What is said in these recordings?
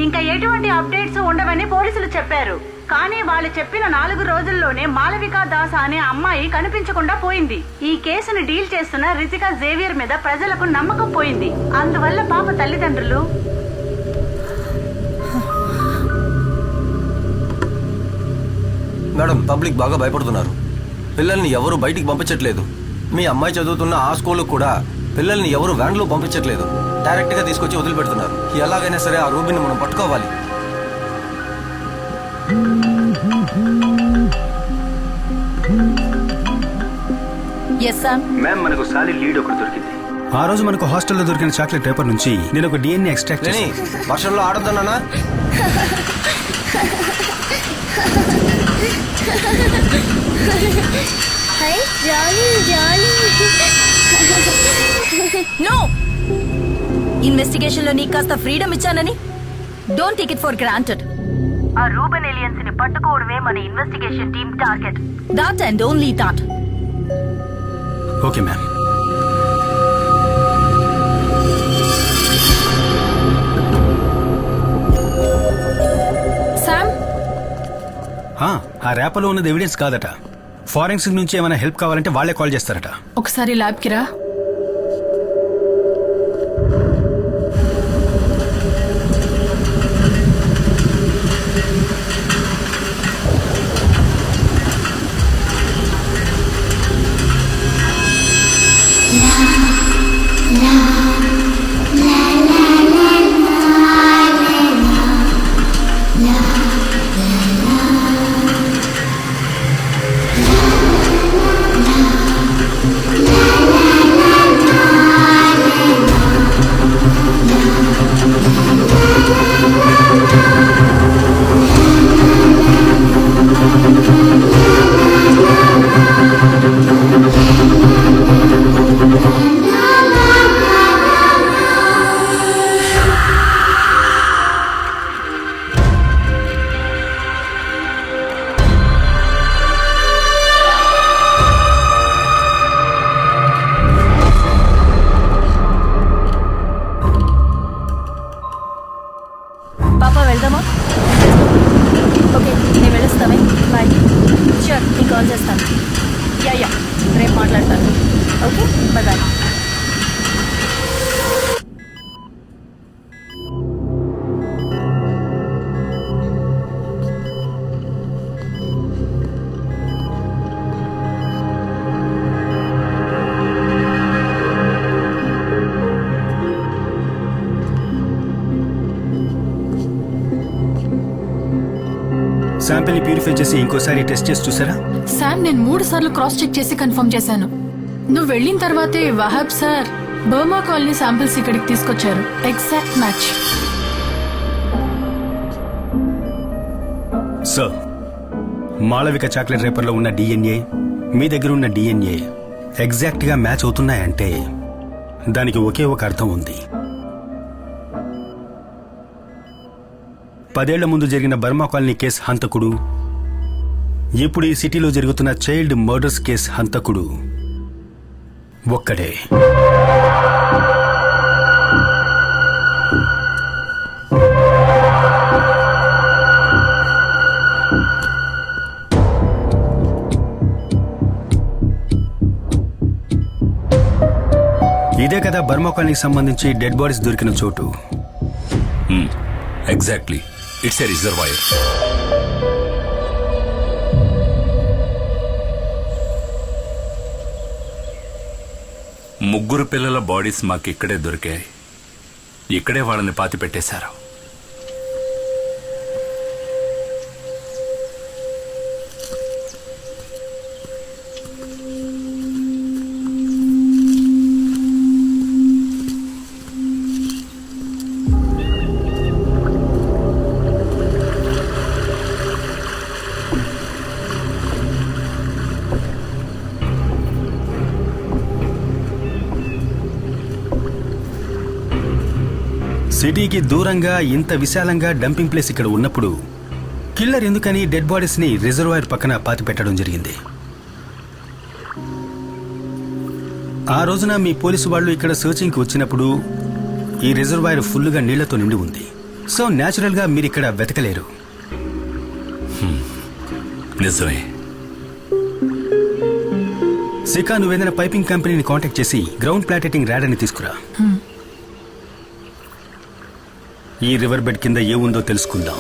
ఇంకా ఎటువంటి అప్డేట్స్ ఉండవని పోలీసులు చెప్పారు. కానీ వాళ్ళు చెప్పిన 4 రోజుల్లోనే మాలవికా దాస్ అనే అమ్మాయి కనిపించకుండా పోయింది. ఈ కేసును డీల్ చేస్తున్న రితికా జేవియర్ మీద ప్రజలకు నమ్మకం పోయింది. అందువల్ల పాప తల్లిదండ్రులు మేడం పబ్లిక్ బాగా భయపడుతున్నారు. పిల్లల్ని ఎవరు బయటికి పంపించట్లేదు. మీ అమ్మాయి చదువుతున్న ఆ స్కూల్ కూడా పిల్లల్ని ఎవరు వ్యాన్లో పంపించట్లేదు. డైరెక్ట్ గా తీసుకొచ్చి వదిలిపెడుతున్నారు. ఎలాగైనా సరే ఆ రూబిని మనం పట్టుకోవాలి. మనకు సాలిడ్ లీడ్ ఒకటి దొరికింది. ఆ రోజు మనకు హాస్టల్లో దొరికిన చాక్లెట్ పేపర్ నుంచి నేను ఒక DNA ఎక్స్ట్రాక్ట్ చేసి వర్షంలో ఆడొద్దన్నా. నో, ఇన్వెస్టిగేషన్ లో నీకు కాస్త ఫ్రీడమ్ ఇచ్చానని don't take it for granted. ఆ రూబెన్ ఏలియన్స్ ని పట్టుకోవడమే మన investigation team target. That and only that. Okay ma'am. Sam, ఆ ర్యాపలో ఉన్నది ఎవిడెన్స్ కాదట. ఫారెన్సిక్ నుంచి ఏమైనా హెల్ప్ కావాలంటే వాళ్ళే కాల్ చేస్తారట. ఒకసారి ల్యాబ్ కి రా. పాపా వెళ్దామా? ఓకే, నేను వెళ్ళొస్తామే. బాయ్. షూర్, నేను కాల్ చేస్తాను. యా రేపు మాట్లాడతాను. Okay, bye bye. శాంపిల్ ని ప్యూరిఫై చేసి ఇంకోసారి టెస్ట్ చేసి చూసారా? శామ్, నేను 3 సార్లు క్రాస్ చెక్ చేసి కన్ఫర్మ్ చేశాను. నువ్వు వెళ్ళిన తర్వాతే Wahab sir Burma colony samples ఇక్కడికి తీసుకొచ్చారు. Exact match. Sir, Malavika chocolate రేపర్లో ఉన్న డిఎన్ఏ మీ దగ్గర ఉన్న డిఎన్ఏ ఎగ్జాక్ట్ గా మ్యాచ్ అవుతున్నాయంటే దానికి ఒకే ఒక అర్థం ఉంది. 10 ఏళ్ల ముందు జరిగిన బర్మా కాలనీ కేసు హంతకుడు, ఇప్పుడు ఈ సిటీలో జరుగుతున్న చైల్డ్ మర్డర్స్ కేసు హంతకుడు ఒక్కడే. ఇదే కదా బర్మా కాలనీకి సంబంధించి డెడ్ బాడీస్ దొరికిన చోటు. Exactly, it's a reservoir. ముగ్గురు పిల్లల బాడీస్ మాకు ఇక్కడే దొరికాయి. ఇక్కడే వాళ్ళని పాతి పెట్టేశారు. సిటీకి దూరంగా ఇంత విశాలంగా డంపింగ్ ప్లేస్ ఇక్కడ ఉన్నప్పుడు కిల్లర్ ఎందుకని డెడ్ బాడీస్ ని రిజర్వాయర్ పక్కన పాతి పెట్టడం జరిగింది? ఆ రోజున మీ పోలీసు వాళ్ళు ఇక్కడ సర్చింగ్కి వచ్చినప్పుడు ఈ రిజర్వాయర్ ఫుల్గా నీళ్లతో నిండి ఉంది. సో న్యాచురల్ గా మీరు ఇక్కడ వెతకలేరు. నిజమే. శిఖా, నువ్వేదైనా పైపింగ్ కంపెనీని కాంటాక్ట్ చేసి గ్రౌండ్ ప్లాటెటింగ్ ర్యాడర్ని తీసుకురా. ఈ రివర్ బెడ్ కింద ఏముందో తెలుసుకుందాం.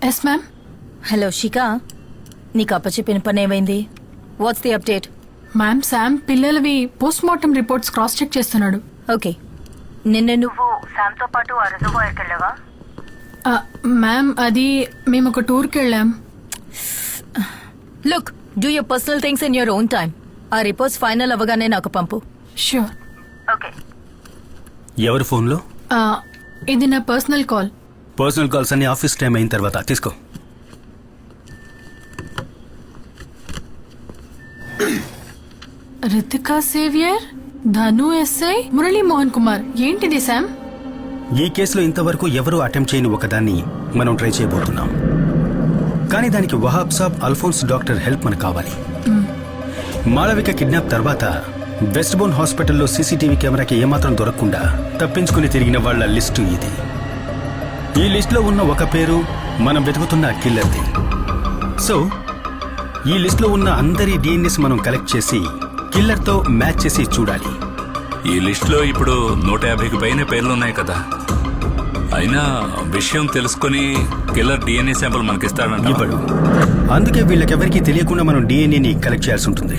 Yes ma'am. హలో శిఖా, నీకు అప్పచెప్పిన పని ఏమైంది? What's the update? Ma'am, Sam పిల్లలవి post mortem reports cross check చేస్తున్నాడు. ఓకే, నిన్న నువ్వు శామ్తో పాటు ఆ రిజర్వాయర్కి వెళ్ళావా? మ్యామ్, అది మేము ఒక టూర్కి వెళ్ళాం. Look, do your personal things in your own time. ఆ రిపోర్ట్స్ ఫైనల్ అవ్వగానే నాకు పంపు. ష్యూర్. ఓకే. ఎవరి ఫోన్లో? ఇది నా పర్సనల్ కాల్. పర్సనల్ కాల్స్ అన్ని ఆఫీస్ టైం అయిన తర్వాత తీసుకో. రితికా సేవియర్, ధను ఎస్ఐ, మురళీ మోహన్ కుమార్. ఏంటిది శామ్? ఈ కేసులో ఇంతవరకు ఎవరూ అటెంప్ట్ చేయని ఒకదాన్ని మనం ట్రై చేయబోతున్నాం. కానీ దానికి వహాబ్ సాబ్, అల్ఫోన్స్ డాక్టర్ హెల్ప్ మనకు కావాలి. మాళవిక కిడ్నాప్ తర్వాత వెస్ట్ బోన్ హాస్పిటల్లో సీసీటీవీ కెమెరాకి ఏమాత్రం దొరకకుండా తప్పించుకుని తిరిగిన వాళ్ల లిస్టు ఇది. ఈ లిస్టులో ఉన్న ఒక పేరు మనం వెతుకుతున్న కిల్లర్ది. సో ఈ లిస్టులో ఉన్న అందరి డిఎన్ఎస్ మనం కలెక్ట్ చేసి కిల్లర్తో మ్యాచ్ చేసి చూడాలి. ఈ లిస్టులో ఇప్పుడు 150కి పైన పేర్లున్నాయి కదా. అయినా విషయం తెలుసుకుని కిల్లర్ డిఎన్ఏ శాంపుల్ మనకిస్తాడంట. ఇవ్వడు. అందుకే వీళ్ళకెవరికీ తెలియకుండా మనం డిఎన్ఏని కలెక్ట్ చేయాల్సి ఉంటుంది.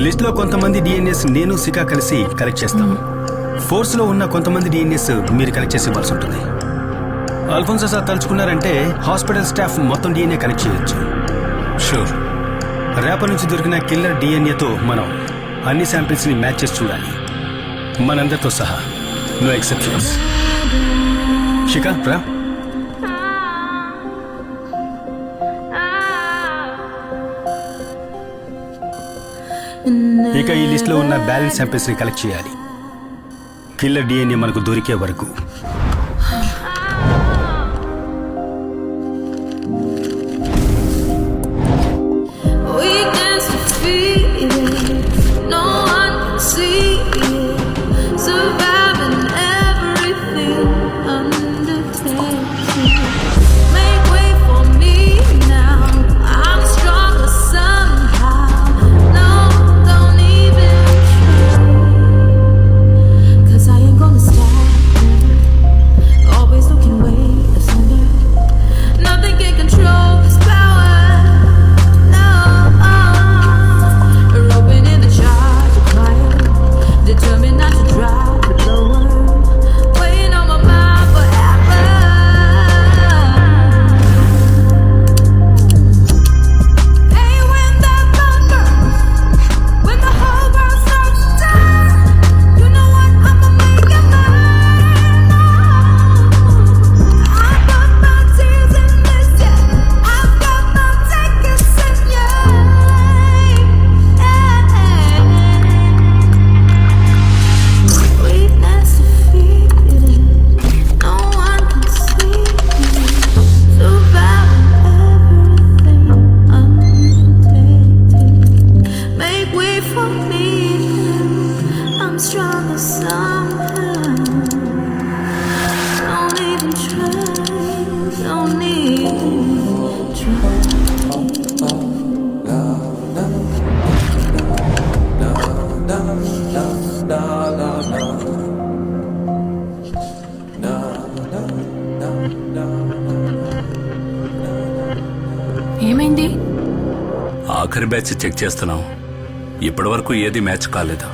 లిస్ట్ లో కొంతమంది డిఎన్ఎస్ నేను సికా కలిసి కలెక్ట్ చేస్తాం. ఫోర్స్ లో ఉన్న కొంతమంది డిఎన్ఎస్ మీరు కలెక్ట్ చేసి ఇవ్వాల్సి ఉంటుంది. అల్ఫోన్సో సార్ తలుచుకున్నారంటే హాస్పిటల్ స్టాఫ్ మొత్తం డిఎన్ఏ కలెక్ట్ చేయొచ్చు. షూర్. రేపటి నుంచి దొరికిన కిల్లర్ డిఎన్ఏతో మనం అన్ని శాంపిల్స్ ని మ్యాచ్ చేసి చూడాలి, మనందరితో సహా. No exceptions. శిఖా రా. ఇక ఈ లిస్ట్ లో ఉన్న బ్యాలెన్స్ శాంపిల్స్ ని కలెక్ట్ చేయాలి, కిల్లర్ డిఎన్ఏ మనకు దొరికే వరకు. ఏమైంది? ఆఖరి బ్యాచ్ చెక్ చేస్తున్నాం. ఇప్పటి వరకు ఏది మ్యాచ్ కాలేదు.